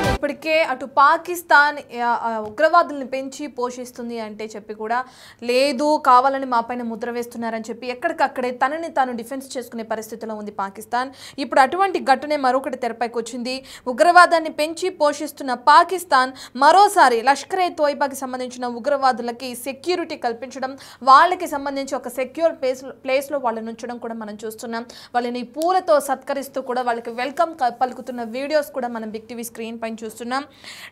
చూస్తున్నాం ఇప్పటికే అటు పాకిస్తాన్ ఉగ్రవాదుల్ని పెంచి పోషిస్తుంది అంటే చెప్పి కూడా లేదు కావాలని మాపైన ముద్ర వేస్తున్నారని చెప్పి ఎక్కడికక్కడే తనని తాను డిఫెన్స్ చేసుకునే పరిస్థితిలో ఉంది పాకిస్తాన్. ఇప్పుడు అటువంటి ఘటనే మరొకటి తెరపైకి వచ్చింది. ఉగ్రవాదాన్ని పెంచి పోషిస్తున్న పాకిస్తాన్ మరోసారి లష్కర్ ఏ తోయిబాకి సంబంధించిన ఉగ్రవాదులకి సెక్యూరిటీ కల్పించడం, వాళ్ళకి సంబంధించి ఒక సెక్యూర్ ప్లేస్లో వాళ్ళని ఉంచడం కూడా మనం చూస్తున్నాం. వాళ్ళని పూలతో సత్కరిస్తూ కూడా వాళ్ళకి వెల్కమ్ పలుకుతున్న వీడియోస్ కూడా మనం బిగ్ టీవీ స్క్రీన్ పైన చూస్తున్నాం.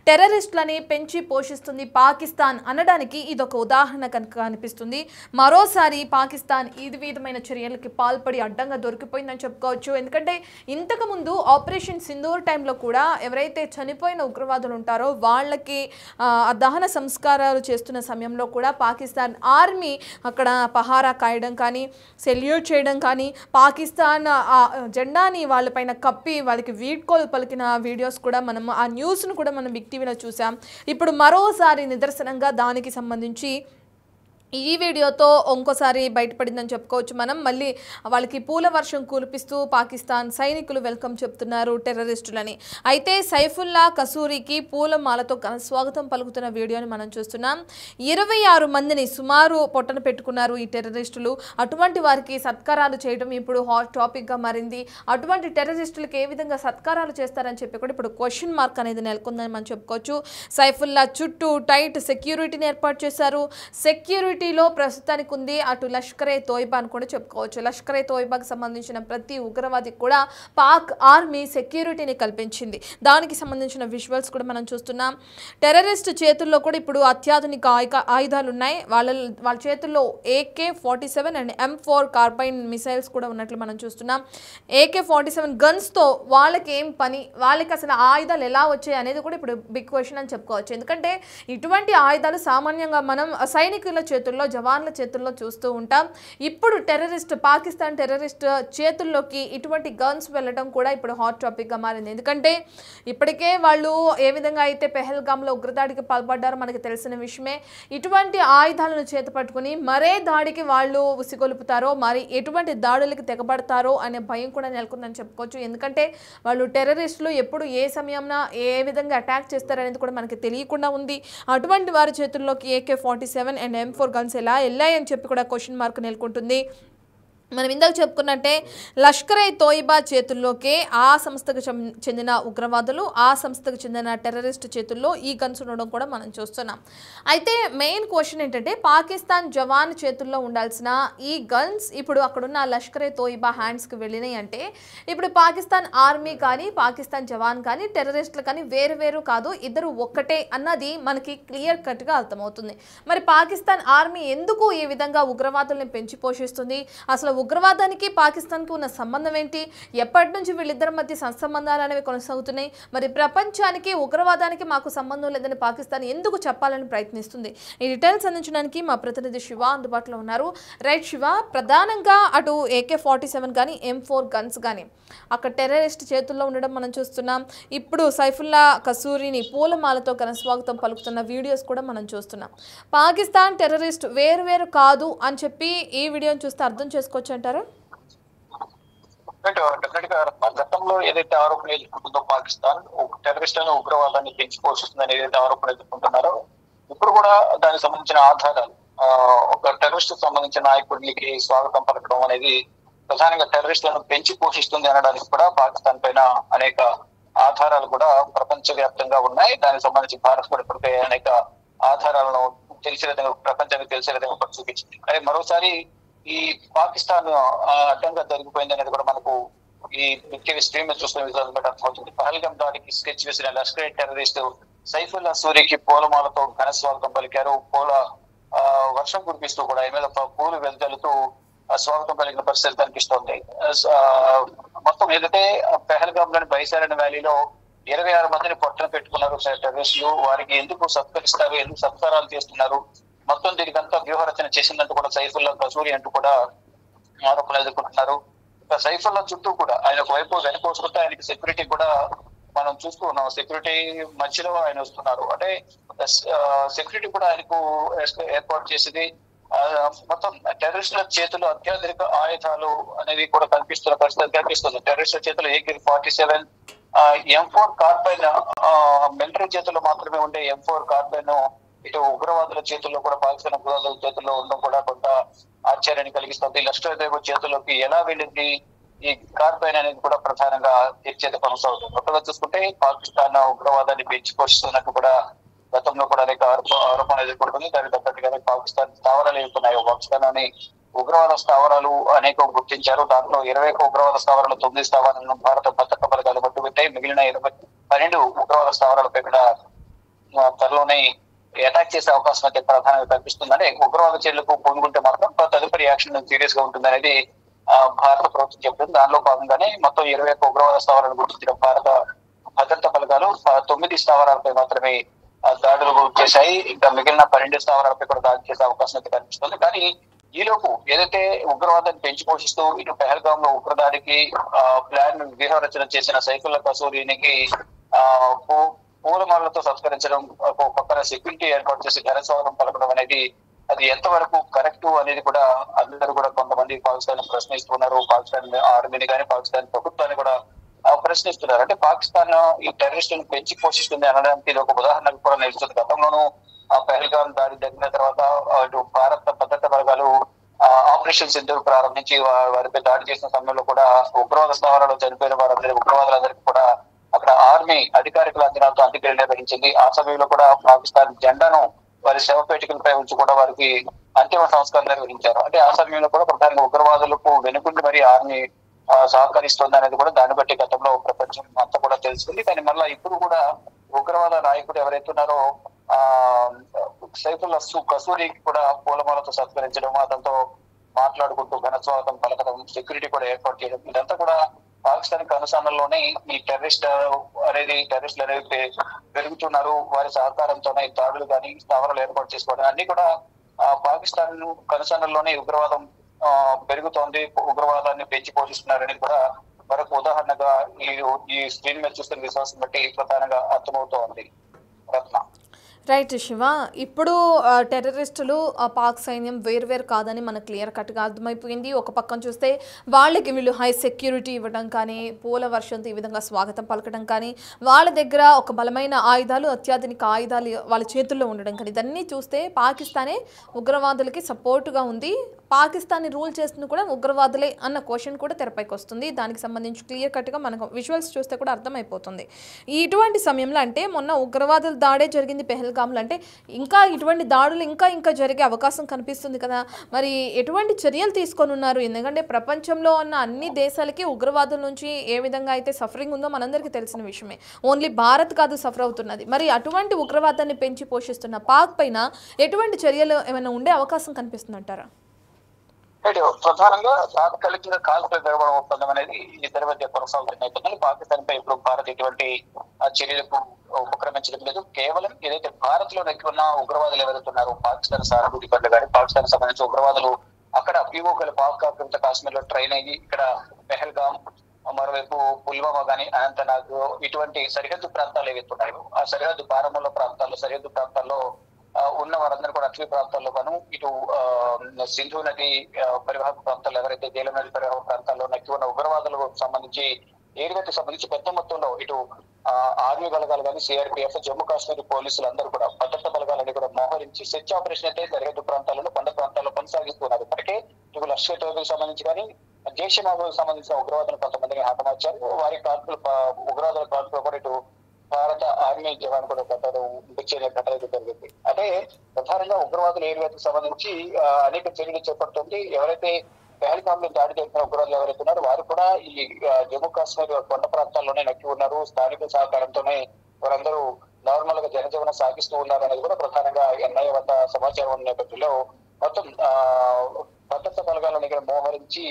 టెర్రరిస్టులని పెంచి పోషిస్తుంది పాకిస్తాన్ అనడానికి ఇదొక ఉదాహరణ కనుక అనిపిస్తుంది. మరోసారి పాకిస్తాన్ ఈ విధమైన చర్యలకి పాల్పడి అడ్డంగా దొరికిపోయిందని చెప్పుకోవచ్చు. ఎందుకంటే ఇంతకుముందు ఆపరేషన్ సింధూర్ టైంలో కూడా ఎవరైతే చనిపోయిన ఉగ్రవాదులు ఉంటారో వాళ్ళకి దహన సంస్కారాలు చేస్తున్న సమయంలో కూడా పాకిస్తాన్ ఆర్మీ అక్కడ పహారా కాయడం కానీ, సెల్యూట్ చేయడం కానీ, పాకిస్తాన్ జెండాని వాళ్ళపైన కప్పి వాళ్ళకి వీడ్కోలు పలికిన వీడియోస్ కూడా మనం ఆ న్యూస్ను కూడా మనం బిగ్ టీవీలో చూసాం. ఇప్పుడు మరోసారి నిదర్శనంగా దానికి సంబంధించి ఈ వీడియోతో ఇంకోసారి బయటపడిందని చెప్పుకోవచ్చు. మనం మళ్ళీ వాళ్ళకి పూల వర్షం కురిపిస్తూ పాకిస్తాన్ సైనికులు వెల్కమ్ చెప్తున్నారు టెర్రరిస్టులని. అయితే సైఫుల్లా కసూరికి పూలమాలతో స్వాగతం పలుకుతున్న వీడియోని మనం చూస్తున్నాం. 26 మందిని సుమారు పొట్టన పెట్టుకున్నారు ఈ టెర్రరిస్టులు. అటువంటి వారికి సత్కారాలు చేయడం ఇప్పుడు హాట్ టాపిక్గా మారింది. అటువంటి టెర్రరిస్టులకు ఏ విధంగా సత్కారాలు చేస్తారని చెప్పి కూడా ఇప్పుడు క్వశ్చన్ మార్క్ అనేది నెలకొందని మనం చెప్పుకోవచ్చు. సైఫుల్లా చుట్టూ టైట్ సెక్యూరిటీని ఏర్పాటు చేశారు. సెక్యూరిటీలో ప్రస్తుతానికి ఉంది అటు లష్కర్ ఏ తోయిబా అని కూడా చెప్పుకోవచ్చు. లష్కర్ ఏ తోయిబాకి సంబంధించిన ప్రతి ఉగ్రవాదికి కూడా పాక్ ఆర్మీ సెక్యూరిటీని కల్పించింది. దానికి సంబంధించిన విజువల్స్ కూడా మనం చూస్తున్నాం. టెర్రరిస్ట్ చేతుల్లో కూడా ఇప్పుడు అత్యాధునిక ఆయుధాలు ఉన్నాయి. వాళ్ళ చేతుల్లో AK-47 and M4 carbine missiles కూడా ఉన్నట్లు మనం చూస్తున్నాం. AK-47 గన్స్తో వాళ్ళకి ఏం పని, వాళ్ళకి అసలు ఆయుధాలు ఎలా వచ్చాయి అనేది కూడా ఇప్పుడు బిగ్ క్వశ్చన్ అని చెప్పుకోవచ్చు. ఎందుకంటే ఇటువంటి ఆయుధాలు సామాన్యంగా మనం సైనికుల చేతుల్లో, జవాన్ల చేతుల్లో చూస్తూ ఉంటాం. ఇప్పుడు పాకిస్తాన్ టెర్రరిస్ట్ చేతుల్లోకి ఇటువంటి గన్స్ వెళ్ళడం కూడా ఇప్పుడు హాట్ టాపిక్గా మారింది. ఎందుకంటే ఇప్పటికే వాళ్ళు ఏ విధంగా అయితే పెహల్గామ్లో ఉగ్రదాడికి పాల్పడ్డారో మనకి తెలిసిన విషయమే. ఇటువంటి ఆయుధాలను చేతపట్టుకుని మరే దాడికి వాళ్ళు ఉసిగొలుపుతారో, మరి ఎటువంటి దాడులకి తెగబడతారో అనే భయం కూడా నెలకొందని చెప్పుకోవచ్చు. ఎందుకంటే వాళ్ళు టెర్రరిస్టులు ఎప్పుడు ఏ సమయంలో ఏ విధంగా అటాక్ చేస్తారనేది కూడా మనకి తెలియకుండా ఉంది. అటువంటి వారి చేతుల్లోకి AK-47 అండ్ M4 గన్స్ ఎలా వెళ్ళాయని చెప్పి కూడా క్వశ్చన్ మార్క్ నెలకొంటుంది. మనం ఇందాక చెప్పుకున్నట్టే లష్కర్ ఏ తోయిబా చేతుల్లోకే ఆ సంస్థకు చెందిన ఉగ్రవాదులు, ఆ సంస్థకు చెందిన టెర్రరిస్ట్ చేతుల్లో ఈ గన్స్ ఉండడం కూడా మనం చూస్తున్నాం. అయితే మెయిన్ క్వశ్చన్ ఏంటంటే పాకిస్తాన్ జవాన్ చేతుల్లో ఉండాల్సిన ఈ గన్స్ ఇప్పుడు అక్కడున్న లష్కర్ ఏ తోయిబా హ్యాండ్స్కి వెళ్ళినాయి అంటే ఇప్పుడు పాకిస్తాన్ ఆర్మీ కానీ, పాకిస్తాన్ జవాన్ కానీ, టెర్రరిస్టులు కానీ వేరు కాదు, ఇద్దరు ఒక్కటే అన్నది మనకి క్లియర్ కట్గా అర్థమవుతుంది. మరి పాకిస్తాన్ ఆర్మీ ఎందుకు ఈ విధంగా ఉగ్రవాదుల్ని పెంచి పోషిస్తుంది? అసలు ఉగ్రవాదానికి పాకిస్తాన్కి ఉన్న సంబంధం ఏంటి? ఎప్పటి నుంచి వీళ్ళిద్దరి మధ్య సత్సంబంధాలు అనేవి కొనసాగుతున్నాయి? మరి ప్రపంచానికి ఉగ్రవాదానికి మాకు సంబంధం లేదని పాకిస్తాన్ ఎందుకు చెప్పాలని ప్రయత్నిస్తుంది? ఈ డీటెయిల్స్ అందించడానికి మా ప్రతినిధి శివ అందుబాటులో ఉన్నారు. రైట్ శివ, ప్రధానంగా అటు AK-47 కానీ, M4 గన్స్ కానీ అక్కడ టెర్రరిస్ట్ చేతుల్లో ఉండడం మనం చూస్తున్నాం. ఇప్పుడు సైఫుల్లా కసూరిని పూలమాలతో స్వాగతం పలుకుతున్న వీడియోస్ కూడా మనం చూస్తున్నాం. పాకిస్తాన్ టెర్రరిస్ట్ వేరు కాదు అని చెప్పి ఈ వీడియోని చూస్తే అర్థం చేసుకోవచ్చు అంటారా? గతంలో ఏదైతే ఆరోపణ ఎదుర్కొంటుందో పాకిస్తాన్ టెర్రరిస్టులను, ఉగ్రవాదాన్ని పెంచి పోషిస్తుందని ఏదైతే ఆరోపణ ఎదుర్కొంటున్నారో ఇప్పుడు కూడా దానికి సంబంధించిన ఆధారాలు, ఒక టెర్రరిస్ట్ సంబంధించిన నాయకుడికి స్వాగతం పలకడం అనేది ప్రధానంగా టెర్రరిస్టులను పెంచి పోషిస్తుంది అనడానికి కూడా పాకిస్తాన్ పైన అనేక ఆధారాలు కూడా ప్రపంచ వ్యాప్తంగా ఉన్నాయి. దానికి సంబంధించి భారత్ కూడా ఇప్పటికే అనేక ఆధారాలను తెలిసే విధంగా, ప్రపంచానికి తెలిసే విధంగా చూపించింది. కానీ మరోసారి ఈ పాకిస్తాన్ అడ్డంగా జరిగిపోయింది అనేది కూడా మనకు ఈ టీవీ స్ట్రీమ్ చూస్తున్న విధానం బట్టి అర్థమవుతుంది. పహల్గామ్ దాడికి స్కెచ్ వేసిన లష్కర్ ఏ టెర్రరిస్ట్ సైఫుల్లా సూరికి పూలమాలతో ఘన స్వాగతం పలికారు. పూల వర్షం కురిపిస్తూ కూడా ఈ మీద పూలు వెదజల్లుతూ స్వాగతం పలికిన పరిస్థితి కనిపిస్తోంది. మొత్తం ఏదైతే పెహల్గామ్ లోని బైసారన్ వ్యాలీలో 26 మందిని పొట్టన పెట్టుకున్నారు టెర్రరిస్టులు. వారికి ఎందుకు సత్కరిస్తారు, ఎందుకు సత్కారాలు చేస్తున్నారు, మొత్తం దీనికంతా వ్యూహరచన చేసిందంటూ కూడా సైఫుల్లా కసూరి అంటూ కూడా ఆరోపణలు ఎదుర్కొంటున్నారు. సైఫుల్లా చుట్టూ కూడా ఆయన ఒకవైపు వెనుకోసుకుంటే ఆయనకి సెక్యూరిటీ కూడా మనం చూస్తూ ఉన్నాం. సెక్యూరిటీ మధ్యలో ఆయన వస్తున్నారు, అంటే సెక్యూరిటీ కూడా ఆయనకు ఏర్పాటు చేసింది. మొత్తం టెర్రరిస్టుల చేతులు అత్యాధునిక ఆయుధాలు అనేవి కూడా కనిపిస్తున్న పరిస్థితి కనిపిస్తుంది. టెర్రరిస్టుల చేతులు AK-47 M4 కార్బైన్ మిలిటరీ చేతుల్లో మాత్రమే ఉండే M4 కార్బైన్ ఇటు ఉగ్రవాదుల చేతుల్లో కూడా, పాకిస్తాన్ ఉగ్రవాదుల చేతుల్లో ఉండడం కూడా కొంత ఆశ్చర్యాన్ని కలిగిస్తుంది. లష్కర్ తోయిబా చేతుల్లోకి ఎలా వెళ్ళింది ఈ కార్బైన్ అనేది కూడా ప్రధానంగా చర్చ కొనసాగుతుంది. ఒకవేళ చూసుకుంటే పాకిస్తాన్ ఉగ్రవాదాన్ని పెంచి పోషిస్తున్నట్టు కూడా గతంలో కూడా అనేక ఆరోపణలు ఎదుర్కొంటుంది. దానికి తగ్గట్టుగానే పాకిస్తాన్ స్థావరాలు ఎదుర్కొన్నాయి. పాకిస్తాన్ అని ఉగ్రవాద స్థావరాలు అనేక గుర్తించారు. దాంట్లో 21 ఉగ్రవాద స్థావరాలు, 9 స్థావరాలను భారత భద్రతా బలగాలు పట్టుబెట్టాయి. మిగిలిన 12 ఉగ్రవాద స్థావరాలపై కూడా త్వరలోనే అటాక్ చేసే అవకాశం అయితే ప్రధానంగా కనిపిస్తుంది. అంటే ఉగ్రవాద చర్యలకు పొందుకుంటే మాత్రం తదుపరి యాక్షన్ సీరియస్ గా ఉంటుంది అనేది భారత ప్రభుత్వం చెప్తుంది. దానిలో భాగంగానే మొత్తం 21 ఉగ్రవాద స్థావరాలు గుర్తించిన భారత భద్రతా బలగాలు 9 స్థావరాలపై మాత్రమే దాడులు చేశాయి. ఇంకా మిగిలిన 12 స్థావరాలపై కూడా దాడి చేసే అవకాశం అయితే కనిపిస్తుంది. కానీ ఈలోపు ఏదైతే ఉగ్రవాదాన్ని పెంచి పోషిస్తూ ఇటు పెహల్గాం లో ఉగ్రదాడికి ప్లాన్ వ్యూహరచన చేసిన సైఫుల్లా కసూరికి పూలమాలతో సత్కరించడం, పక్కన సెక్యూరిటీ ఏర్పాటు చేసి ఘనస్వాగతం పలకడం అనేది అది ఎంతవరకు కరెక్ట్ అనేది కూడా అందరూ కూడా కొంతమంది పాకిస్తాన్ ప్రశ్నిస్తున్నారు. పాకిస్తాన్ ఆర్మీని కానీ పాకిస్తాన్ ప్రభుత్వాన్ని కూడా ప్రశ్నిస్తున్నారు. అంటే పాకిస్తాన్ ఈ టెర్రరిస్టులను పెంచి పోషిస్తుంది అనడానికి ఇది ఒక ఉదాహరణకు కూడా నిలుస్తుంది. గతంలోనూ పెహల్గాం దాడి జరిగిన తర్వాత అటు భారత భద్రతా బలగాలు ఆపరేషన్ సింధూర్ ప్రారంభించి వారిపై దాడి చేసిన సమయంలో కూడా ఉగ్రవాద స్థావరాలు చనిపోయిన వారందరి ఉగ్రవాదులందరికీ కూడా అక్కడ ఆర్మీ అధికారిక లాంఛనాలతో అంత్యక్రియలు నిర్వహించింది. ఆ సమయంలో కూడా పాకిస్తాన్ జెండాను వారి శవపేటికలపై ఉంచి కూడా వారికి అంతిమ సంస్కారం నిర్వహించారు. అంటే ఆ సమయంలో కూడా ప్రధానంగా ఉగ్రవాదులకు వెనుకుండి మరి ఆర్మీ సహకరిస్తుంది అనేది కూడా దాన్ని బట్టి గతంలో ప్రపంచం అంతా కూడా తెలుసుకుంది. కానీ మళ్ళీ ఇప్పుడు కూడా ఉగ్రవాద నాయకుడు ఎవరైతే ఉన్నారో సైఫుల్లా కసూరికి కూడా పూలమాలతో సత్కరించడం, అతనితో మాట్లాడుకుంటూ ఘనస్వాగతం పలకడం, సెక్యూరిటీ కూడా ఏర్పాటు చేయడం, ఇదంతా కూడా పాకిస్తాన్ అనుసరణలోనే ఈ టెర్రరిస్టులు అనేది పెరుగుతున్నారు. వారి సహకారంతోనే దాడులు కానీ స్థావరాలు ఏర్పాటు చేసుకోవడం అన్ని కూడా పాకిస్తాన్ అనుసరణలోనే ఉగ్రవాదం పెరుగుతోంది, ఉగ్రవాదాన్ని పెంచి పోషిస్తున్నారని కూడా మరొక ఉదాహరణగా ఈ స్క్రీన్ మీద చూస్తున్న విశ్వాసం బట్టి ప్రధానంగా అర్థమవుతోంది. రత్న రైట్ శివ, ఇప్పుడు టెర్రరిస్టులు పాక్ సైన్యం వేరు కాదని మనకు క్లియర్ కట్గా అర్థమైపోయింది. ఒక పక్కన చూస్తే వాళ్ళకి వీళ్ళు హై సెక్యూరిటీ ఇవ్వడం కానీ, పూల వర్షంతో ఈ విధంగా స్వాగతం పలకడం కానీ, వాళ్ళ దగ్గర ఒక బలమైన ఆయుధాలు, అత్యాధునిక ఆయుధాలు వాళ్ళ చేతుల్లో ఉండడం కానీ, ఇదన్నీ చూస్తే పాకిస్తానే ఉగ్రవాదులకి సపోర్టుగా ఉంది. పాకిస్తాన్ని రూల్ చేస్తుంది కూడా ఉగ్రవాదులే అన్న క్వశ్చన్ కూడా తెరపైకి వస్తుంది. దానికి సంబంధించి క్లియర్ కట్గా మనకు విజువల్స్ చూస్తే కూడా అర్థమైపోతుంది. ఇటువంటి సమయంలో అంటే మొన్న ఉగ్రవాదుల దాడే జరిగింది పెహల్గాంలో, అంటే ఇంకా ఇటువంటి దాడులు ఇంకా జరిగే అవకాశం కనిపిస్తుంది కదా. మరి ఎటువంటి చర్యలు తీసుకొని ఉన్నారు? ఎందుకంటే ప్రపంచంలో ఉన్న అన్ని దేశాలకి ఉగ్రవాదుల నుంచి ఏ విధంగా అయితే సఫరింగ్ ఉందో మనందరికీ తెలిసిన విషయమే. ఓన్లీ భారత్ కాదు సఫర్ అవుతున్నది. మరి అటువంటి ఉగ్రవాదాన్ని పెంచి పోషిస్తున్న పాక్ పైన ఎటువంటి చర్యలు ఏమైనా ఉండే అవకాశం కనిపిస్తుందంటారా? ప్రధానంగా తాత్కాలికంగా కాల్పుల విరమణ ఒప్పందం అనేది ఇద్దరి మధ్య కొనసాగుతున్న నేపథ్యంలో పాకిస్తాన్ పై ఇప్పుడు భారత్ ఎటువంటి చర్యలకు ఉపక్రమించడం లేదు. కేవలం ఏదైతే భారత్ లో నెక్కున్న ఉగ్రవాదులు ఎవరుతున్నారో పాకిస్తాన్ సానుభూతి పనులు కానీ, పాకిస్తాన్ సంబంధించిన ఉగ్రవాదులు అక్కడ పీఓకలు పాక్ ఆక్రమిత కాశ్మీర్ లో ట్రైన్ అయ్యి ఇక్కడ పెహల్గాం, మరోవైపు పుల్వామా గానీ, అనంతనాగ్ ఇటువంటి సరిహద్దు ప్రాంతాలు ఏవైతున్నాయో ఆ సరిహద్దు బారాముల్లా ప్రాంతాల్లో, సరిహద్దు ప్రాంతాల్లో ఉన్న వారందరూ కూడా అటవీ ప్రాంతాల్లో గాను, ఇటు సింధు నది పరివాహక ప్రాంతాల్లో ఎవరైతే జైలు నది పరివాహక ప్రాంతాల్లో నక్కి ఉన్న ఉగ్రవాదులకు సంబంధించి ఏరియాకి సంబంధించి పెద్ద మొత్తంలో ఇటు ఆర్మీ బలగాలు కానీ, సిఆర్పిఎఫ్, జమ్మూ కాశ్మీర్ పోలీసులు అందరూ కూడా భద్రతా బలగాలని కూడా మోహరించి సెర్చ్ ఆపరేషన్ అయితే సరిహద్దు ప్రాంతాలలో, కొండ ప్రాంతాల్లో కొనసాగిస్తున్నారు. ఇప్పటికే ఇటు లష్కర్ తోయిబాకి సంబంధించి కానీ, జైష్ మహమ్మద్కు సంబంధించిన ఉగ్రవాదులు కొంతమందిని హతమార్చారు. వారి ఉగ్రవాదుల కాల్పులు కూడా ఇటు భారత ఆర్మీ జవాన్ కూడా ఘటన జరిగింది. అంటే ప్రధానంగా ఉగ్రవాదుల ఏరియాకు సంబంధించి అనేక చర్యలు చేపడుతుంది. ఎవరైతే పెహల్గాం లో దాడి జరిపిన ఉగ్రవాదులు ఎవరైతే ఉన్నారో వారు కూడా ఈ జమ్మూ కాశ్మీర్ కొండ ప్రాంతాల్లోనే నక్కి ఉన్నారు. స్థానిక సహకారంతోనే వారందరూ నార్మల్ గా జనజీవనం సాగిస్తూ ఉన్నారు అనేది కూడా ప్రధానంగా ఎన్ఐఏ వద్ద సమాచారం ఉన్న నేపథ్యంలో మొత్తం భద్రతా బలగాలను ఇక్కడ మోహరించి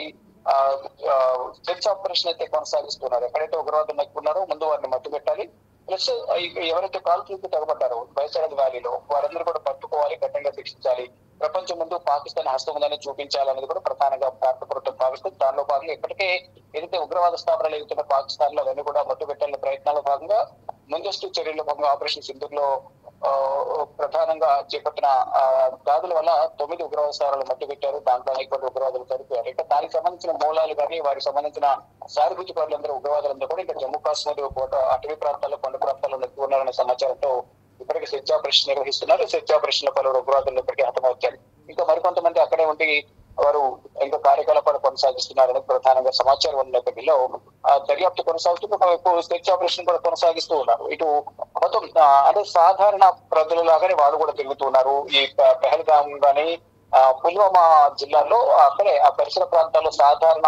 సెర్చ్ ఆపరేషన్ అయితే కొనసాగిస్తున్నారు. ఎక్కడైతే ఉగ్రవాదులు నక్కి ఉన్నారో ముందు వారిని మట్టు పెట్టాలి. ప్లస్ ఎవరైతే కాల్పులకు తెగబడ్డారో బైసరద్ వ్యాలీలో వారందరూ కూడా పట్టుకోవాలి, కఠినంగా శిక్షించాలి. ప్రపంచం ముందు పాకిస్తాన్ హస్తం ఉందని చూపించాలనేది కూడా ప్రధానంగా భారత ప్రభుత్వం భావిస్తుంది. దానిలో భాగంగా ఇప్పటికే ఏదైతే ఉగ్రవాద స్థావరాలు ఎదుగుతున్న పాకిస్తాన్ లో అవన్నీ కూడా మట్టు పెట్టాలనే ప్రయత్నాల్లో భాగంగా ముందస్తు చర్యల్లో భాగంగా ఆపరేషన్ సింధూర్ లో ప్రధానంగా చేపట్టిన దాడుల వల్ల 9 ఉగ్రవాద స్థావరాలు మట్టిపెట్టారు. దాంట్లో అనేక ఉగ్రవాదులు చనిపోయారు. ఇక దానికి సంబంధించిన మూలాలు కానీ వారికి సంబంధించిన సానుభూతి పరులందరూ ఉగ్రవాదులందరూ కూడా ఇంకా జమ్మూ కాశ్మీర్ అటవీ ప్రాంతాల్లో కొండ ప్రాంతాల్లో నెక్కి ఉన్నారనే సమాచారంతో ఇప్పటికీ సెర్చ్ ఆపరేషన్ నిర్వహిస్తున్నారు. సెర్చ్ ఆపరేషన్ లో పలువురు ఉగ్రవాదులు ఇప్పటికీ హతమవుతారు. ఇంకా మరికొంతమంది అక్కడే ఉండి వారు ఇంకా కార్యకలాపాలు కొనసాగిస్తున్నారని ప్రధానంగా సమాచారం ఉన్న నేపథ్యంలో దర్యాప్తు కొనసాగుతూ ఒకవైపు సెర్చ్ ఆపరేషన్ కూడా కొనసాగిస్తూ ఉన్నారు. ఇటు మొత్తం అంటే సాధారణ ప్రజలలాగానే వాళ్ళు కూడా తిరుగుతున్నారు. ఈ పెహల్గాం గానీ పుల్వామా జిల్లాలో అక్కడే ఆ పరిసర ప్రాంతాల్లో సాధారణ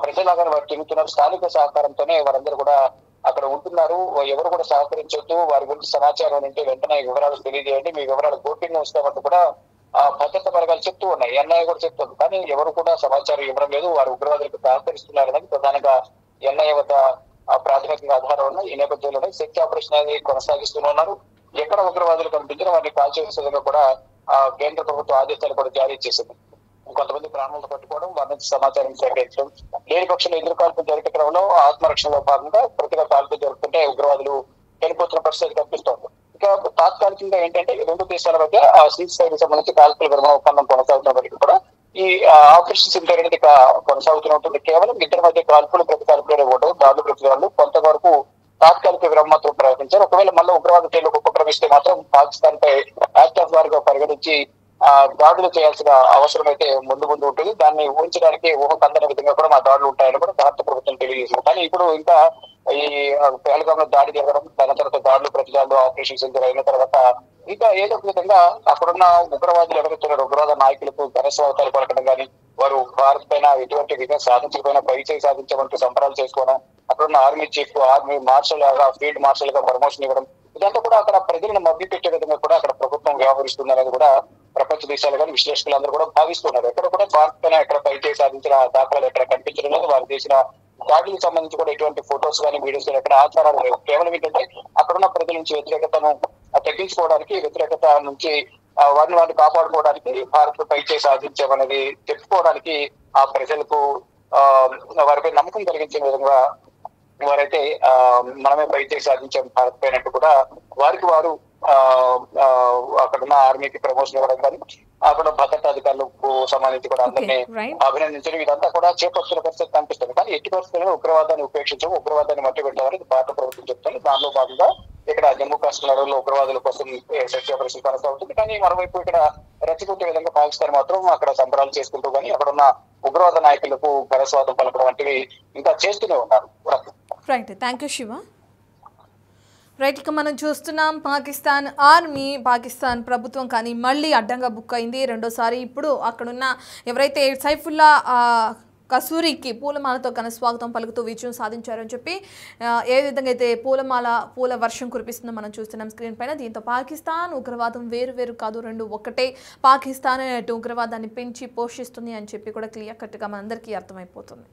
ప్రజలాగానే వారు తిరుగుతున్నారు. స్థానిక సహకారంతోనే వారందరూ కూడా అక్కడ ఉంటున్నారు. ఎవరు కూడా సహకరించొద్దు, వారి గురించి సమాచారం ఉంటే వెంటనే వివరాలు తెలియజేయండి, మీ వివరాలు గోప్యంగా ఉంచుతామంటూ కూడా భద్రతా వర్గాలు చెప్తూ ఉన్నాయి. ఎన్ఐఏ కూడా చెప్తుంది. కానీ ఎవరు కూడా సమాచారం ఇవ్వడం లేదు. వారు ఉగ్రవాదులకు సహకరిస్తున్నారని ప్రధానంగా ఎన్ఐఏ వద్ద ప్రాథమికంగా ఆధారం ఉన్నాయి. ఈ నేపథ్యంలోనే సెర్చ్ ఆపరేషన్ అనేది కొనసాగిస్తూనే ఉన్నారు. ఎక్కడ ఉగ్రవాదులు కనిపించినా వారిని కాల్చేసే విధంగా కూడా కేంద్ర ప్రభుత్వ ఆదేశాలు కూడా జారీ చేసింది. కొంతమంది ప్రాణాలతో పట్టుకోవడం, వారి నుంచి సమాచారం సేకరించడం, లేని పక్షంలో ఎదురు కాల్పులు జరిగే క్రమంలో ఆత్మరక్షణలో భాగంగా ప్రతిగా కాల్పులు జరుపుతుంటే ఉగ్రవాదులు చనిపోతున్న పరిస్థితి కనిపిస్తోంది. ఇక తాత్కాలికంగా ఏంటంటే రెండు దేశాల మధ్య సీజ్ ఫైర్ సంబంధించి కాల్పుల విరమణ ఒప్పందం కొనసాగుతున్నప్పటికీ కూడా ఈ ఆపరేషన్ సింధూర్ అనేది కొనసాగుతూనే ఉంటుంది. కేవలం ఇద్దరి మధ్య కాల్పులు ప్రతి కాల్పులు ఉండవు. దాడులు ప్రతిదాడులు కొంతవరకు తాత్కాలిక విరమణ మాత్రం ప్రకటించారు. ఒకవేళ మళ్ళీ ఉగ్రవాద చర్యలకు ఉపక్రమిస్తే మాత్రం పాకిస్తాన్ పై యాక్ట్ ఆఫ్ వార్ గా పరిగణించి దాడులు చేయాల్సిన అవసరం అయితే ముందు ఉంటుంది. దాన్ని ఊహించడానికి ఊహకందని విధంగా కూడా మా దాడులు ఉంటాయని కూడా భారత ప్రభుత్వం తెలియజేసింది. కానీ ఇప్పుడు ఇంకా ఈ పెహల్గాంలో దాడి జరగడం, దాని తర్వాత దాడులు ప్రతిదాడులు ఆపరేషన్ సింధూర్ అయిన తర్వాత ఇంకా ఏదో ఒక విధంగా అక్కడున్న ఉగ్రవాదులు ఎవరైతే ఉగ్రవాద నాయకులకు ఘనస్వాగతాలు పలకడం కానీ, వారు భారత్ పైన ఎటువంటి విజయం సాధించకపోయినా పైచేయి సాధించమంటూ సంబరాలు చేసుకోవడం, అక్కడున్న ఆర్మీ చీఫ్, ఆర్మీ మార్షల్ గా, ఫీల్డ్ మార్షల్ గా ప్రమోషన్ ఇవ్వడం, ఇదంతా కూడా అక్కడ ప్రజలను మభ్య పెట్టే విధంగా కూడా అక్కడ ప్రభుత్వం వ్యవహరిస్తుందనేది కూడా ప్రపంచ దేశాలు కానీ విశ్లేషకులందరూ కూడా భావిస్తున్నారు. ఎక్కడ కూడా భారత్ పైన ఎక్కడ పైచేయి సాధించిన దాఖలాలు ఎక్కడ కనిపించడం లేదు. వారు చేసిన దాడులకు సంబంధించి కూడా ఎటువంటి ఫొటోస్ కానీ వీడియోస్ కానీ ఎక్కడ ఆధారాలు లేవు. కేవలం ఏంటంటే అక్కడున్న ప్రజల నుంచి వ్యతిరేకతను తగ్గించుకోవడానికి, వ్యతిరేకత నుంచి వారిని కాపాడుకోవడానికి భారత్ పైచేయి సాధించామనేది చెప్పుకోవడానికి ఆ ప్రజలకు వారిపై నమ్మకం కలిగించే విధంగా వారైతే మనమే పైచేయి సాధించాం భారత్ పైనట్టు కూడా వారికి వారు అక్కడున్న ఆర్మీకి ప్రమోషన్ ఇవ్వడం కానీ, అక్కడ భద్రతా అధికారులకు సంబంధించి కూడా అందరినీ అభినందించడం, ఇదంతా కూడా చేపడుతున్న పరిస్థితి కనిపిస్తుంది. కానీ ఎట్టి పరిస్థితుల్లో ఉగ్రవాదాన్ని ఉపేక్షించడం, ఉగ్రవాదాన్ని మట్టి పెట్టాలని భారత ప్రభుత్వం చెప్తుంది. దానిలో భాగంగా ఇక్కడ జమ్మూ కాశ్మీర్ అడవుల్లో ఉగ్రవాదుల కోసం సెర్చ్ ఆపరేషన్ కొనసాగుతుంది. కానీ మరోవైపు ఇక్కడ రెచ్చగొట్టే విధంగా పాకిస్తాన్ మాత్రం అక్కడ సంబరాలు చేసుకుంటూ కానీ అక్కడ ఉన్న ఉగ్రవాద నాయకులకు ఘనస్వాగతం పలకడం వంటివి ఇంకా చేస్తూనే ఉన్నారు. Right, thank you Shiva. Right, ఇక మనం చూస్తున్నాం పాకిస్తాన్ ఆర్మీ, పాకిస్తాన్ ప్రభుత్వం కానీ మళ్ళీ అడ్డంగా బుక్ అయింది రెండోసారి. ఇప్పుడు అక్కడున్న ఎవరైతే సైఫుల్లా కసూరికి పూలమాలతో ఘనస్వాగతం పలుకుతూ విజయం సాధించారని చెప్పి ఏ విధంగా అయితే పూల వర్షం కురిపిస్తుందో మనం చూస్తున్నాం స్క్రీన్ పైన. దీంతో పాకిస్తాన్ ఉగ్రవాదం వేరు కాదు, రెండు ఒక్కటే. పాకిస్తాన్ ఉగ్రవాదాన్ని పెంచి పోషిస్తుంది అని చెప్పి కూడా క్లియర్ కట్గా మనందరికీ అర్థమైపోతుంది.